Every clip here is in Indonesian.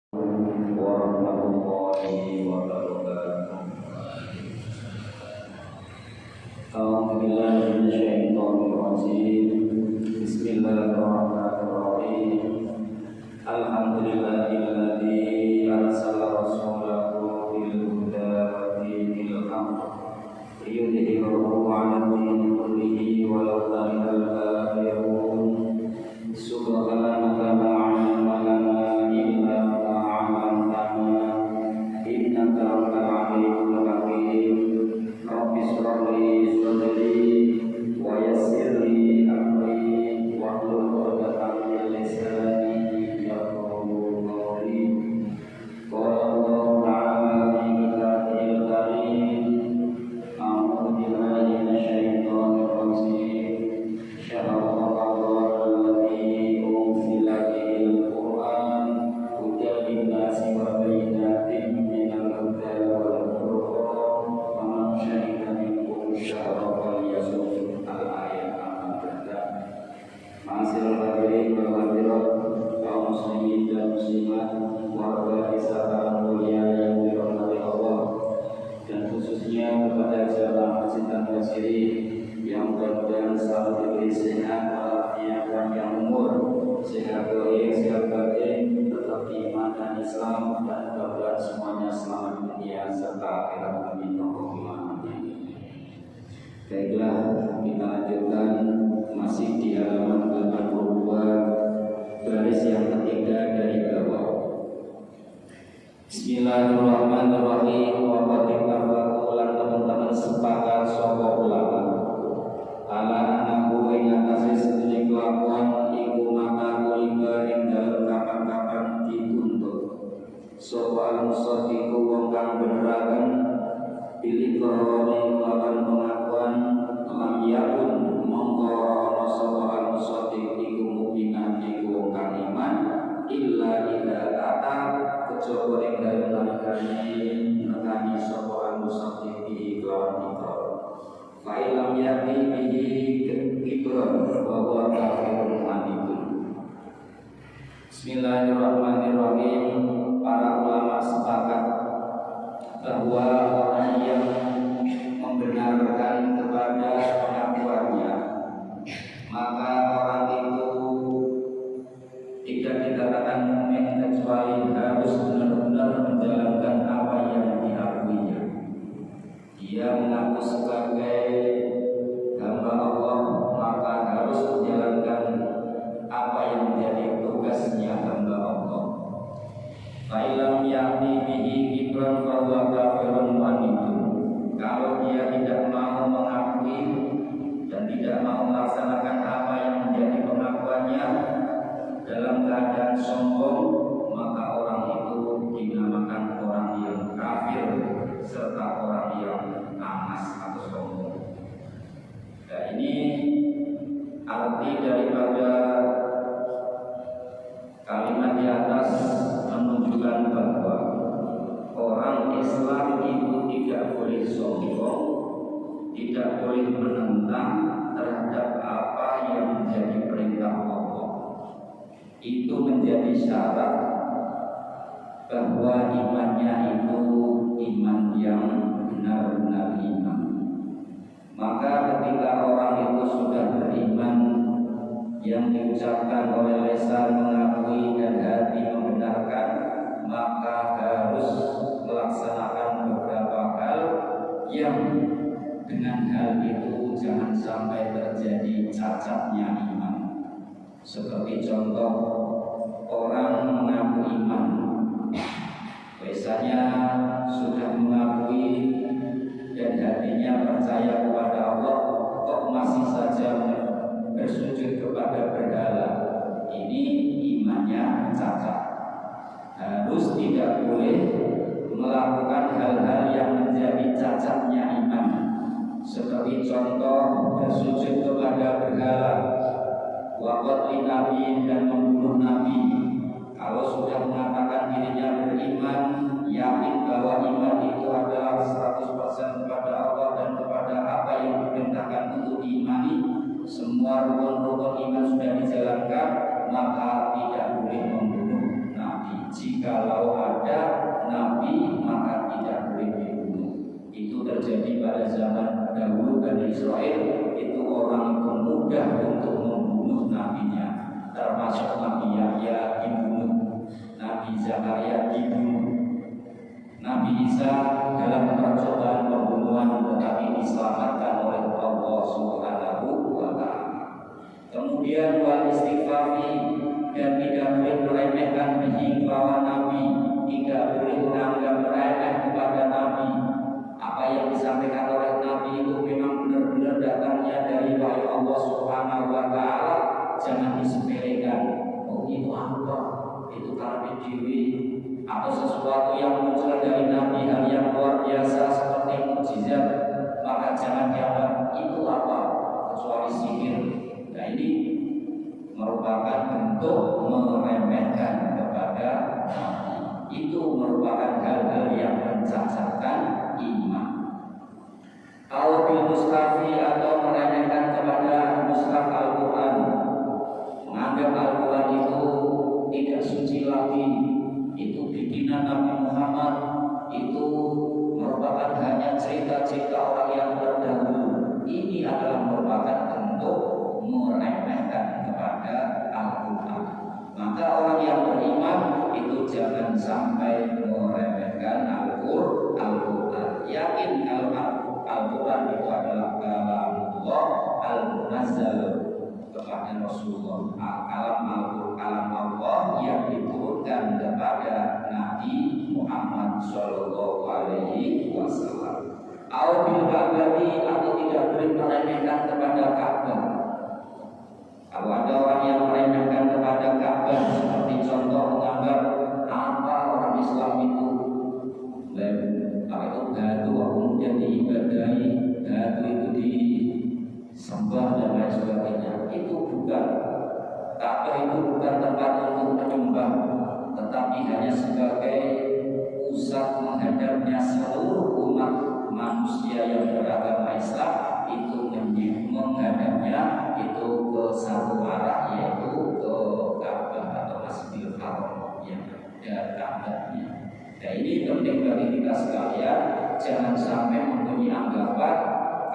warahmatullahi wabarakatuh. A'udzubillahi minasyaitonir rajim. Bismillahirrahmanirrahim. Alhamdulillahilladzi arsala rasulahu bil huda wa dinil haqq liyudhhirahu 'ala dini kullihi walau karihal kafirun. Subhanaka la 'ilma lana illa ma 'allamtana innaka antal 'alimul hakim. Rabbi shrah li sadri wa yassir li amri wahlul 'uqdatam min lisani yafqahu qawli. Qala Allah ta'ala fi kitabihil karim. A'udzu billahi minasyaitonir rajim. Syahrul Ramadan alladzi unzila fihil Qur'an hudan lin-nasi wa bayyinatin minal huda wal furqan faman syahida minkum syahra falyasum. Al-ayat al-Baqarah. Ma'asyiral hadirin wal hadirat, kaum muslimin dan muslimat, warga Islam mulia yang dirahmati Allah, dan khususnya kepada jamaah Masjid An-Nawawi yang mudah-mudahan selalu diberi sehat walafiat panjang umur, sehat lahir, sehat batin, tetap iman dan Islam, dan mudah-mudahan semuanya selamat dunia serta akhirat. Amin. Baiklah, kita lanjutkan masih di halaman 82 baris yang ketiga dari bawah. Bismillahirrahmanirrahim. Wa qadimnahu lan teman-teman sepakat sapa ulama ala anahu ing atase sedene kelakuan iku maka kuliba ing dalem kapan-kapan dituntut sapa al-musadiqu wong kang beneraken pilih korone lawan pengakuan lam yakun mongko ana sapa al-musadiq iku mukminan iku wong kang iman illa ida ata kejaba ing dalem nalikane sapa al-musadiq lawan ikrar. Fa'ilam yakni bihi ikrar bahwa kafirun anitun. Bismillahirrahmanirrahim. Para ulama sepakat bahwa orang yang membenarkan kepada pengakuannya, maka orang itu tidak dikatakan mukmin kecuali harus benar-benar menjalankan apa yang diakuinya. Dia mengaku sebagai hamba Allah, maka harus menjalankan apa yang menjadi tugasnya hamba Allah. Fa'ilam yakni bihi kibran fahuwa kafirun wanitun. Kalau dia tidak mau mengakui dan tidak mau melaksanakan apa yang menjadi pengakuannya dalam keadaan sombong, maka orang itu dinamakan orang yang kafir serta orang yang amas atau sombong. Nah, ini arti daripada kalimat di atas menunjukkan bahwa orang Islam itu tidak boleh sombong, tidak boleh menentang terhadap apa yang menjadi perintah Allah. Itu menjadi syarat bahwa imannya itu iman yang benar-benar iman. Maka ketika orang itu sudah beriman, yang diucapkan oleh lisan mengakui dan hati membenarkan, maka harus melaksanakan beberapa hal yang dengan hal itu jangan sampai terjadi cacatnya iman. Seperti contoh, orang mengaku iman, lisannya sudah mengakui dan hatinya percaya kepada Allah, kok masih saja bersujud kepada berhala. Ini imannya cacat. Harus tidak boleh melakukan hal-hal yang menjadi cacatnya iman. Seperti contoh bersujud kepada berhala, waqatli nabi dan membunuh nabi. Kalau sudah mengatakan dirinya beriman, yakin bahwa iman itu adalah 100% kepada Allah dan kepada apa yang diperintahkan untuk diimani, semua rukun-rukun iman sudah dijalankan, maka tidak boleh membunuh nabi. Jika kalau ada nabi maka tidak boleh dibunuh. Itu terjadi pada zaman dahulu Bani Israel. Itu orang itu mudah untuk membunuh nabinya, termasuk Nabi Yahya dibunuh, Nabi Zakaria dibunuh, Nabi Isa dalam percobaan pembunuhan tetapi diselamatkan oleh Allah Subhanahu wa Ta'ala. Kemudian wal istighfari, dan tidak boleh meremehkan bihi kelawan Nabi, tidak boleh menganggap remeh kepada Nabi. Apa yang disampaikan oleh Nabi itu memang benar-benar datangnya dari wahyu Allah Subhanahu wa Ta'ala, jangan disepelekan. Oh itu apa? Itu karena dewi atau sesuatu yang muncul dari Nabi, hal yang luar biasa seperti mukjizat, maka jangan dianggap itu apa kecuali sihir. Nah ini merupakan bentuk meremehkan kepada Nabi. Itu merupakan hal-hal yang mencacatkan iman. Au bil mushafi, atau meremehkan kepada mushaf Al-Quran, menganggap Al-Quran itu tidak suci lagi, itu bikinan Nabi Muhammad, itu merupakan hanya cerita-cerita orang yang terdahulu. Ini adalah merupakan bentuk meremehkan kepada Al-Quran. Maka orang yang beriman itu jangan sampai meremehkan Al-Quran. Yakin kalau Al-Quran itu adalah kalamullah al-munazzal kepada Rasulullah, kalam Allah yang diturunkan kepada Nabi Muhammad Shallallahu Alaihi Wasallam. Au bil Ka'bah, atau tidak boleh meremehkan kepada Ka'bah. Kalau ada orang yang meremehkan kepada Ka'bah, seperti contoh menganggap apa orang Islam itu kalau itu batu kemudian diibadahi, batu itu disembah dan lain sebagainya, itu bukan. Ka'bah itu bukan tempat untuk menyembah, tetapi hanya sebagai pusat menghadapnya seluruh umat manusia yang beragama Islam, itu menghadapnya itu ke satu arah, yaitu ke Ka'bah atau Masjidil Haram yang ada Ka'bahnya. Nah ini penting bagi kita sekalian, jangan sampai mempunyai anggapan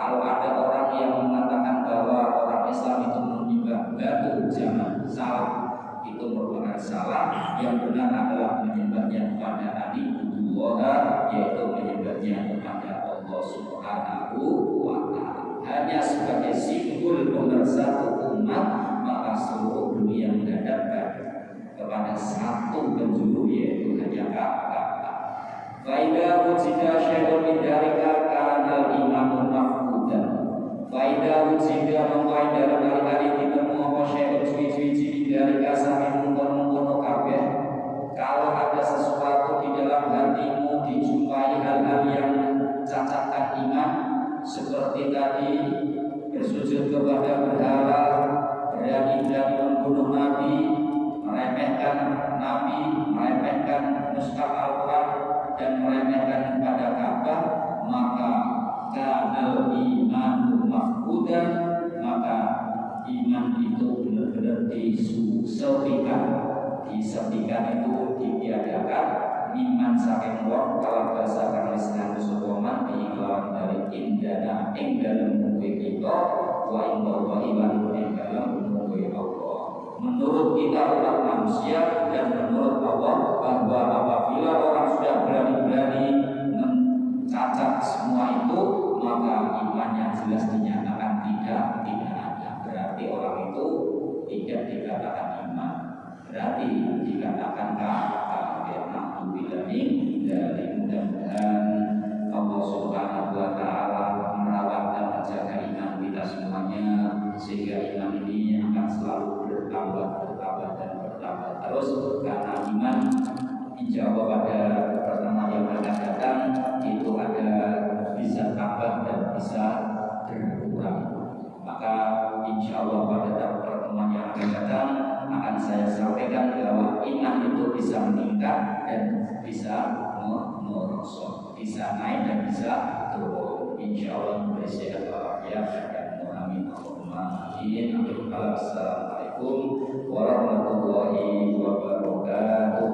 kalau ada orang yang mengatakan bahwa orang Islam itu menyembah batu, jangan, salah. Itu merupakan salah. Yang benar adalah menyembahnya kepada Anibudullah, yaitu menyembahnya kepada Allah Subhanahu wa Ta'ala. Hanya sebagai simbol pemersatu umat, maka seluruh dunia menghadapkan kepada satu penjuru, yaitu hanya Ka'bah. Faidah wujida syai'un min dzalika kana al-imamu mafqudan. Faidah wujida mongko dalam hari-hari ditemu apa syai'un suwi-suwi dzalika sami mungkon-mungkon kabeh. Kalau ada sesuatu di dalam hatimu dijumpai hal-hal yang cacatkan iman, seperti tadi bersujud kepada berhala, berani-berani membunuh Nabi, meremehkan Nabi, meremehkan mushaf Al-Quran, dan meremehkan kepada Ka'bah, maka kanal iman mafqudan, maka iman itu benar-benar disepikan itu ditiadakan. Iman saking wong kalau bahasa kang lisan sokoman diiklan dari indana ing dalem mugi kita wa inna iman ing dalem mugi Allah. Menurut kita umat manusia dan menurut Allah, bahwa apabila orang sudah berani-berani mencacat semua itu, maka imannya jelas dinyatakan tidak ada. Berarti orang itu tidak dikatakan iman, berarti dikatakan kafir. Dari mudah-mudahan Allah Subhanahu wa Ta'ala merawat dan menjaga iman kita semuanya, sehingga iman ini akan selalu bertambah terus, karena iman insya Allah pada pertemuan yang akan datang itu ada bisa tambah dan bisa berkurang. Maka insya Allah pada pertemuan yang akan datang akan saya sampaikan bahwa iman itu bisa meningkat dan bisa merosot, bisa naik dan bisa turun. Insya Allah bersehat walafiat dan amin. Allahumma amin. Assalamualaikum warahmatullahi wabarakatuh.